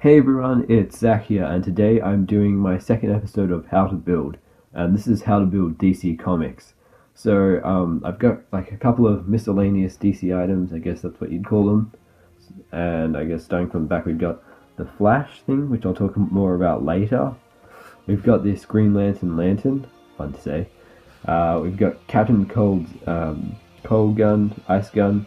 Hey everyone, it's Zach here, and today I'm doing my second episode of How to Build, and this is how to build DC Comics. So I've got like a couple of miscellaneous DC items, I guess that's what you'd call them, and I guess starting from the back we've got the Flash thing, which I'll talk more about later. We've got this Green Lantern, fun to say. We've got Captain Cold's cold gun, ice gun.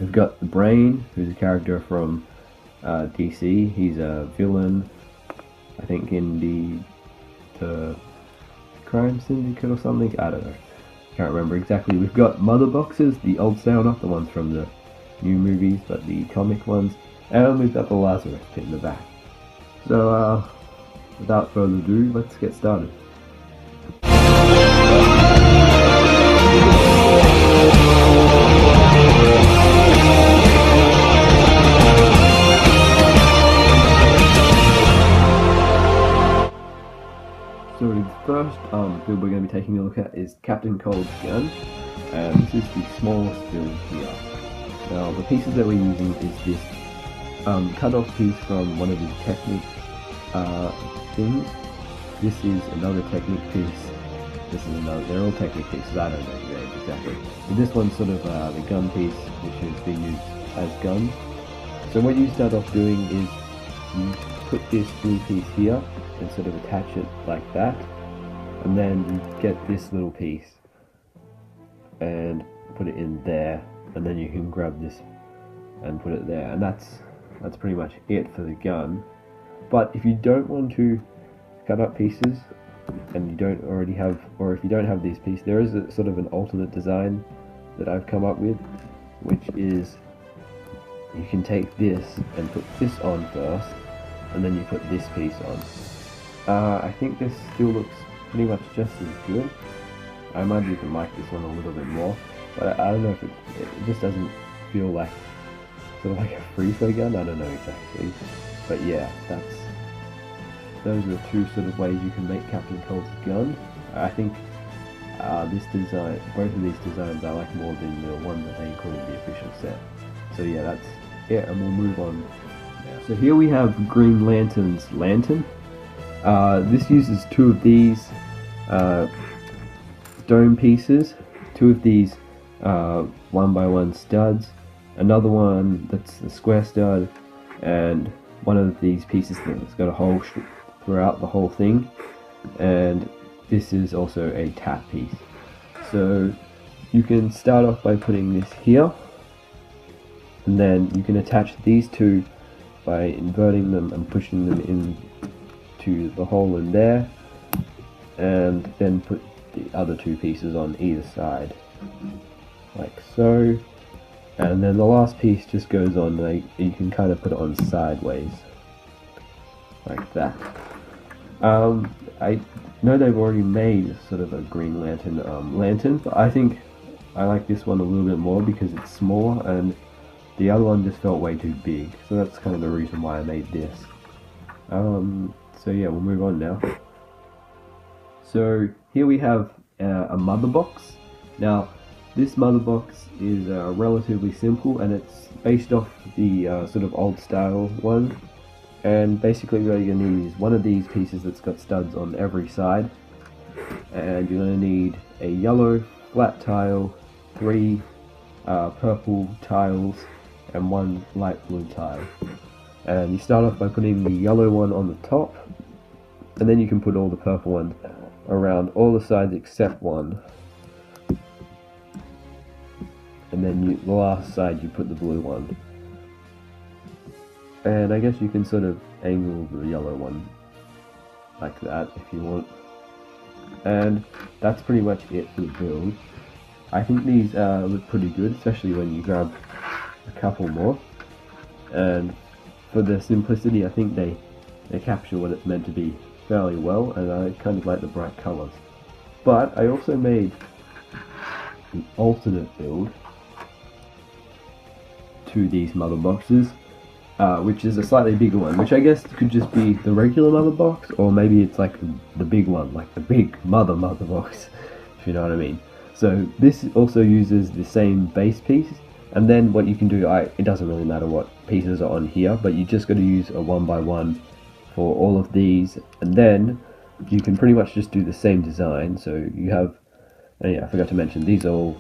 We've got the Brain, who's a character from DC. He's a villain, I think, in the Crime Syndicate or something. I don't know. Can't remember exactly. We've got Mother Boxes, the old style, not the ones from the new movies, but the comic ones. And we've got the Lazarus Pit in the back. So, without further ado, let's get started. So the first build we're going to be taking a look at is Captain Cold's gun, and this is the smallest build here. Now the pieces that we're using is this cut-off piece from one of the Technic things. This is another Technic piece. This is another. They're all Technic pieces. I don't know exactly. But this one's sort of the gun piece, which has been used as guns. So what you start off doing is you put this blue piece here and sort of attach it like that, and then you get this little piece and put it in there, and then you can grab this and put it there, and that's pretty much it for the gun. But if you don't want to cut up pieces and you don't already have, or if you don't have these pieces, there is a sort of an alternate design that I've come up with, which is you can take this and put this on first, and then you put this piece on. I think this still looks pretty much just as good. I might even like this one a little bit more, but I don't know if it just doesn't feel like sort of like a free throw gun. I don't know exactly, but yeah, those are the two sort of ways you can make Captain Cold's gun. I think this design, both of these designs, I like more than the one that they included in the official set. So yeah, that's it, and we'll move on. So here we have Green Lantern's lantern. This uses two of these dome pieces, two of these 1x1 studs, another one that's a square stud, and one of these pieces that's got a hole throughout the whole thing, and this is also a tap piece. So you can start off by putting this here, and then you can attach these two by inverting them and pushing them in to the hole in there, and then put the other two pieces on either side, like so. And then the last piece just goes on, like, you can kind of put it on sideways, like that. I know they've already made sort of a Green Lantern lantern, but I think I like this one a little bit more because it's smaller, and the other one just felt way too big, so that's kind of the reason why I made this. So yeah, we'll move on now. So here we have a mother box. Now this mother box is relatively simple, and it's based off the sort of old style one. And basically what you're going to need is one of these pieces that's got studs on every side, and you're going to need a yellow flat tile, 3 purple tiles, and 1 light blue tile. And you start off by putting the yellow one on the top, and then you can put all the purple ones around all the sides except one. And then the last side you put the blue one. And I guess you can sort of angle the yellow one like that if you want. And that's pretty much it for the build. I think these look pretty good, especially when you grab a couple more. And for their simplicity, I think they capture what it's meant to be fairly well, and I kind of like the bright colours. But I also made an alternate build to these mother boxes, which is a slightly bigger one, which I guess could just be the regular mother box, or maybe it's like the big one, like the big mother box, if you know what I mean. So this also uses the same base piece, And then what you can do, it doesn't really matter what pieces are on here, but you just got to use a 1x1 for all of these, and then you can pretty much just do the same design. So you have, and yeah, I forgot to mention, these are all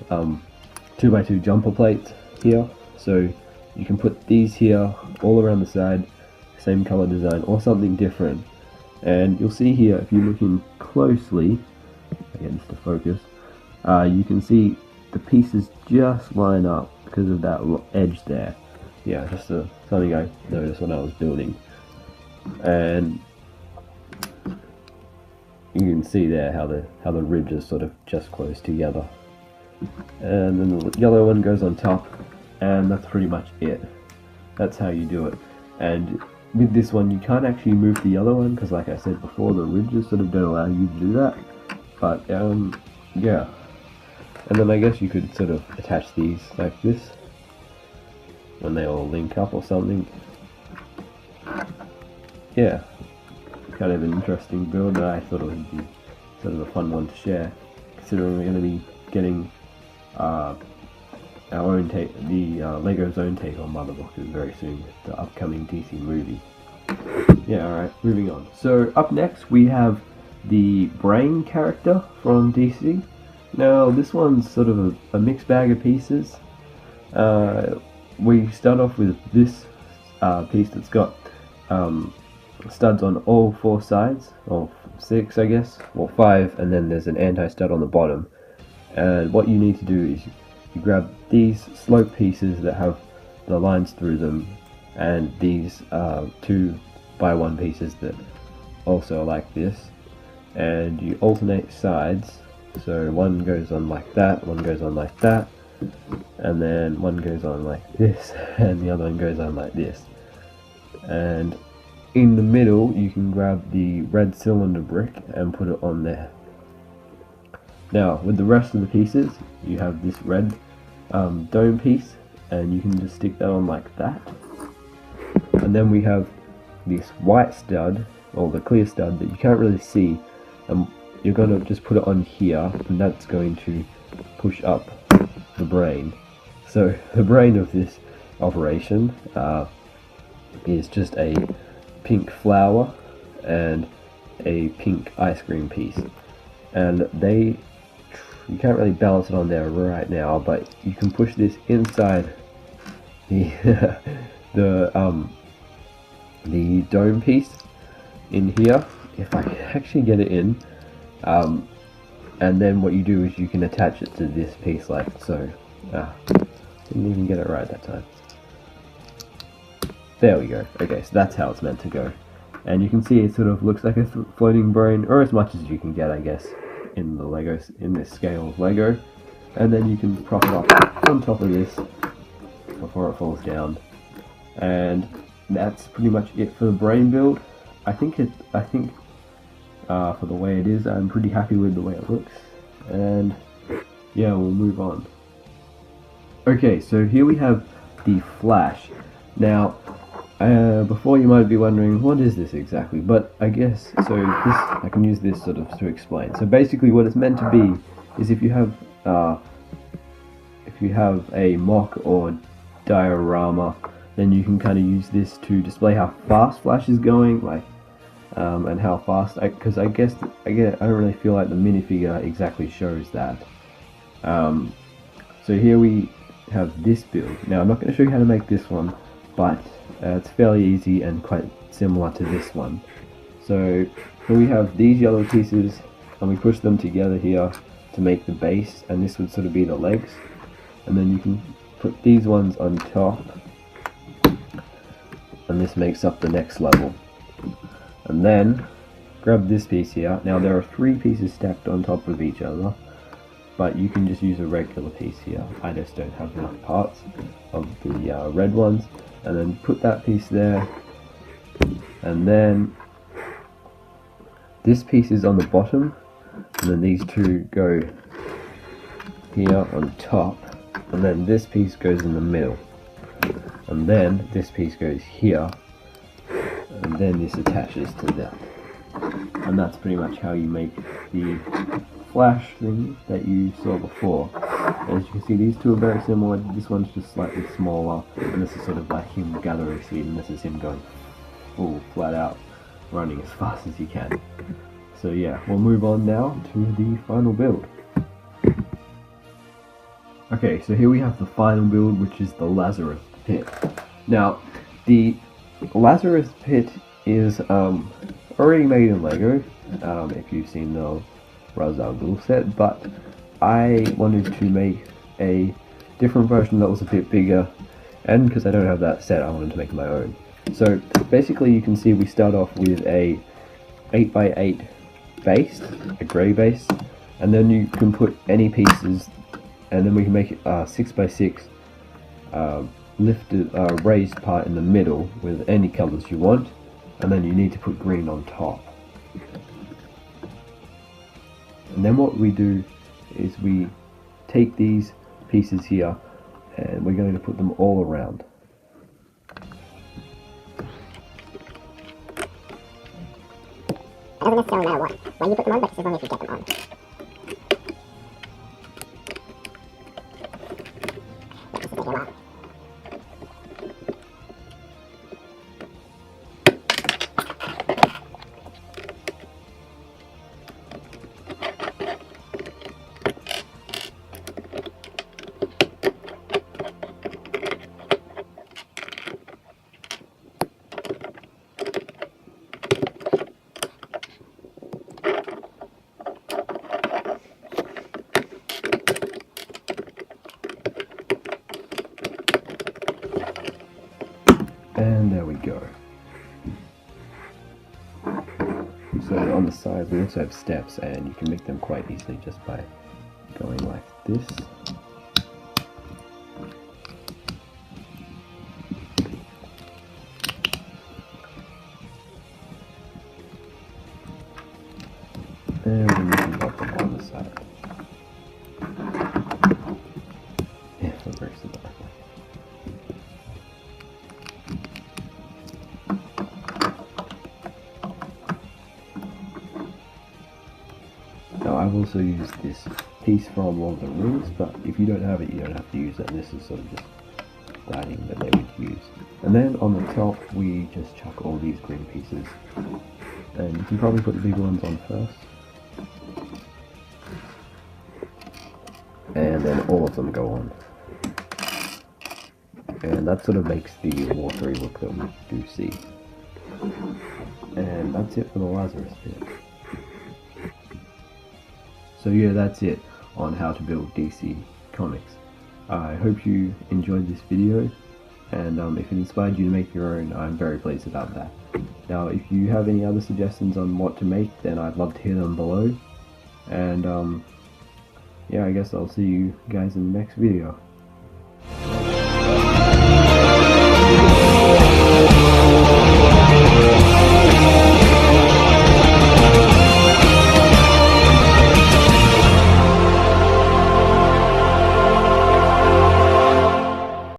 2x2 jumper plates here, so you can put these here all around the side, same color design or something different. And you'll see here, if you look in closely, again just to focus, you can see the pieces just line up because of that edge there. Yeah, just something I noticed when I was building. And you can see there how the ribs are sort of just close together. And then the yellow one goes on top, and that's pretty much it. That's how you do it. And with this one, you can't actually move the yellow one because, like I said before, the ridges sort of don't allow you to do that. But yeah. And then I guess you could sort of attach these like this when they all link up or something. Yeah, kind of an interesting build that I thought it would be sort of a fun one to share, considering we're going to be getting our own take, the Lego's own take on Mother Boxes very soon with the upcoming DC movie. Yeah, alright, moving on. So up next we have the Brain character from DC. Now this one's sort of a mixed bag of pieces. We start off with this piece that's got studs on all 4 sides, or 6 I guess, or 5, and then there's an anti-stud on the bottom. And what you need to do is you grab these slope pieces that have the lines through them, and these 2x1 pieces that also are like this, and you alternate sides. So one goes on like that, one goes on like that, and then one goes on like this, and the other one goes on like this. And in the middle you can grab the red cylinder brick and put it on there. Now with the rest of the pieces, you have this red dome piece, and you can just stick that on like that. And then we have this white stud, or the clear stud that you can't really see, and you're going to just put it on here, and that's going to push up the brain. So the brain of this operation is just a pink flower and a pink ice cream piece, and you can't really balance it on there right now, but you can push this inside the the dome piece in here, if I can actually get it in. And then what you do is you can attach it to this piece like so. Didn't even get it right that time. There we go. Okay, so that's how it's meant to go. And you can see it sort of looks like a floating brain, or as much as you can get, I guess, in the Legos, in this scale of Lego. And then you can prop it up on top of this before it falls down. And that's pretty much it for the brain build. I think for the way it is, I'm pretty happy with the way it looks. And yeah, we'll move on. Okay, so here we have the Flash. Now, before you might be wondering, what is this exactly? But I guess, I can use this sort of to explain. So basically what it's meant to be is if you have a mock or diorama, then you can kind of use this to display how fast Flash is going, like, and how fast, because I don't really feel like the minifigure exactly shows that. So here we have this build. Now I'm not going to show you how to make this one, but it's fairly easy and quite similar to this one. So here we have these yellow pieces, and we push them together here to make the base, and this would sort of be the legs. And then you can put these ones on top, and this makes up the next level. And then grab this piece here. Now there are 3 pieces stacked on top of each other, but you can just use a regular piece here. I just don't have enough parts of the red ones. And then put that piece there, and then this piece is on the bottom, and then these 2 go here on top, and then this piece goes in the middle, and then this piece goes here, and then this attaches to that. And that's pretty much how you make the Flash thing that you saw before. As you can see, these two are very similar. This one's just slightly smaller, and this is sort of like him gathering speed, and this is him going full flat out, running as fast as he can. So yeah, we'll move on now to the final build. Okay, so here we have the final build, which is the Lazarus Pit. Now, the Lazarus Pit is already made in Lego, if you've seen the Razal set, but I wanted to make a different version that was a bit bigger, and because I don't have that set, I wanted to make my own. So basically you can see we start off with a 8x8 base, a grey base, and then you can put any pieces, and then we can make it 6x6 lifted raised part in the middle with any colours you want, and then you need to put green on top. And then what we do is we take these pieces here and we're going to put them all around. It doesn't necessarily matter when you put them on, but just as long as you get them on. Yeah, this is taking a while. And there we go. So on the sides we also have steps, and you can make them quite easily just by going like this. And then you can pop them on the side. Yeah, so very similar. Now I've also used this piece from Lord of the Rings, but if you don't have it, you don't have to use it. This is sort of just writing that they would use. And then on the top we just chuck all these green pieces. And you can probably put the bigger ones on first. And then all of them go on. And that sort of makes the watery look that we do see. And that's it for the Lazarus Pit. So yeah, that's it on how to build DC Comics. I hope you enjoyed this video, and if it inspired you to make your own, I'm very pleased about that. Now, if you have any other suggestions on what to make, then I'd love to hear them below. And yeah, I guess I'll see you guys in the next video.